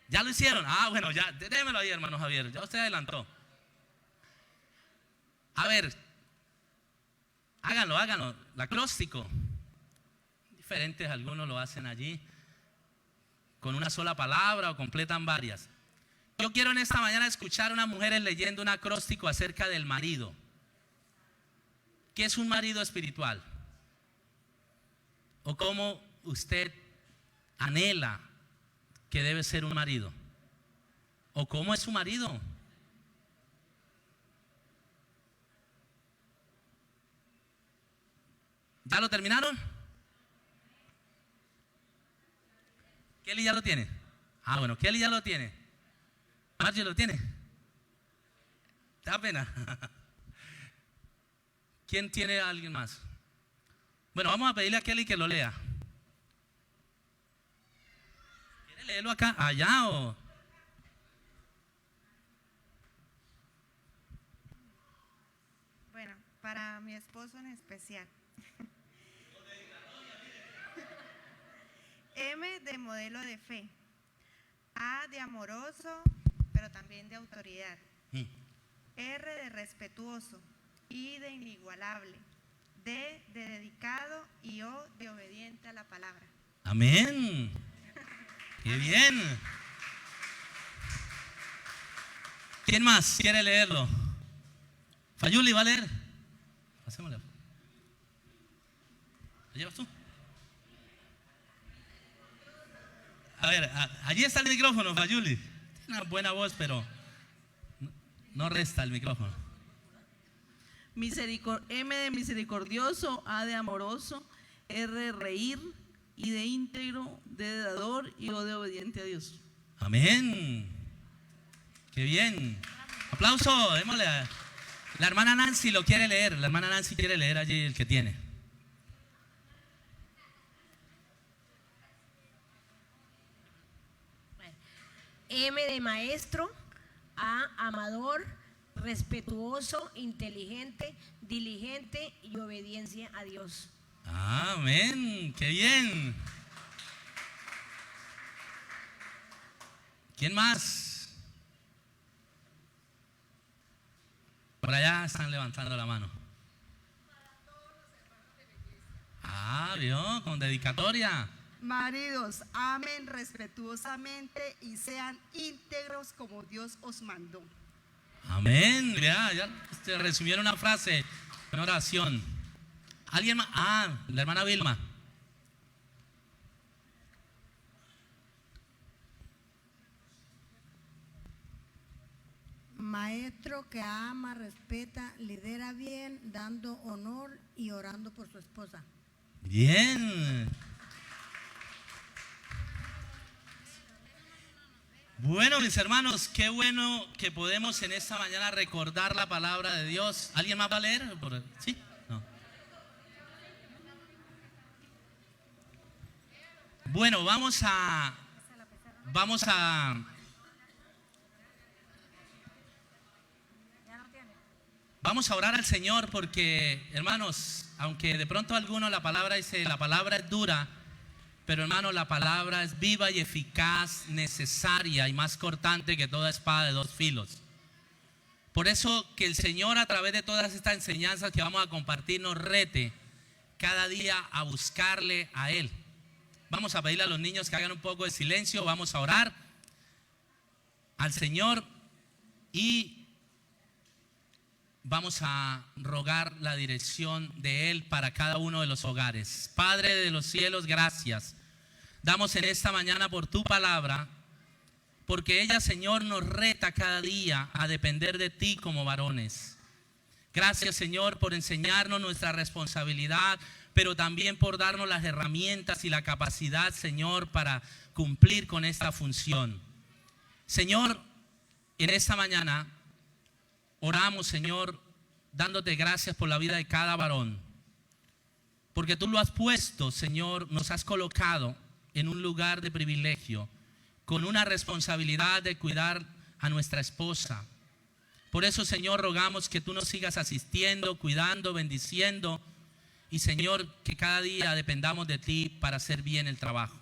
[SPEAKER 1] ¿Ya lo hicieron? Ah, bueno, ya. Démelo ahí, hermano Javier. Ya usted adelantó. A ver. Háganlo. El acróstico. Diferentes, algunos lo hacen allí con una sola palabra o completan varias. Yo quiero en esta mañana escuchar a unas mujeres leyendo un acróstico acerca del marido. ¿Qué es un marido espiritual? ¿O cómo usted anhela que debe ser un marido? ¿O cómo es su marido? ¿Ya lo terminaron? ¿Kelly ya lo tiene? Ah, bueno, Kelly ya lo tiene. Margie lo tiene. ¿Te da pena? ¿Quién tiene a alguien más? Bueno, vamos a pedirle a Kelly que lo lea. ¿Quiere leerlo acá? ¿Allá o...?
[SPEAKER 3] Bueno, para mi esposo en especial. M de modelo de fe. A de amoroso, pero también de autoridad. R de respetuoso. I de inigualable. D de dedicado y O de obediente a la palabra.
[SPEAKER 1] Amén. Qué bien. ¿Quién más quiere leerlo? Fayuli va a leer. Pasémosle. ¿Lo llevas tú? A ver, allí está el micrófono, Fayuli. Tiene una buena voz, pero no resta el micrófono.
[SPEAKER 4] M de misericordioso, A de amoroso, R de reír, I de íntegro, D de dador y O de obediente a Dios.
[SPEAKER 1] Amén. Qué bien. Aplauso, démosle. La hermana Nancy lo quiere leer. La hermana Nancy quiere leer allí el que tiene.
[SPEAKER 5] M de maestro, A amador, respetuoso, inteligente, diligente y obediencia a Dios.
[SPEAKER 1] Amén, qué bien. ¿Quién más? Por allá están levantando la mano. Ah, vio, con dedicatoria.
[SPEAKER 6] Maridos, amen respetuosamente y sean íntegros como Dios os mandó.
[SPEAKER 1] Amén. Ya resumieron una frase, una oración. ¿Alguien más? Ah, la hermana Vilma.
[SPEAKER 7] Maestro que ama, respeta, lidera bien, dando honor y orando por su esposa.
[SPEAKER 1] Bien. Bueno, mis hermanos, qué bueno que podemos en esta mañana recordar la palabra de Dios. ¿Alguien más va a leer? ¿Sí? No. Bueno, vamos a orar al Señor porque, hermanos, aunque de pronto alguno la palabra dice, la palabra es dura, pero hermano, la palabra es viva y eficaz, necesaria y más cortante que toda espada de dos filos. Por eso que el Señor, a través de todas estas enseñanzas que vamos a compartir, nos rete cada día a buscarle a Él. Vamos a pedirle a los niños que hagan un poco de silencio, vamos a orar al Señor y vamos a rogar la dirección de Él para cada uno de los hogares. Padre de los cielos, gracias. Damos en esta mañana por tu palabra, porque ella, Señor, nos reta cada día a depender de ti como varones. Gracias, Señor, por enseñarnos nuestra responsabilidad, pero también por darnos las herramientas y la capacidad, Señor, para cumplir con esta función. Señor, en esta mañana oramos, Señor, dándote gracias por la vida de cada varón, porque tú lo has puesto, Señor, nos has colocado en un lugar de privilegio, con una responsabilidad de cuidar a nuestra esposa. Por eso, Señor, rogamos que tú nos sigas asistiendo, cuidando, bendiciendo, y, Señor, que cada día dependamos de ti para hacer bien el trabajo.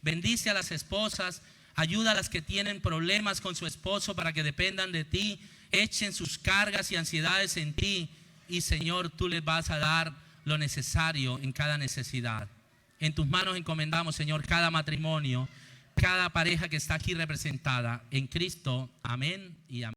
[SPEAKER 1] Bendice a las esposas, ayuda a las que tienen problemas con su esposo para que dependan de ti, echen sus cargas y ansiedades en ti, y, Señor, tú les vas a dar lo necesario en cada necesidad. En tus manos encomendamos, Señor, cada matrimonio, cada pareja que está aquí representada en Cristo. Amén y amén.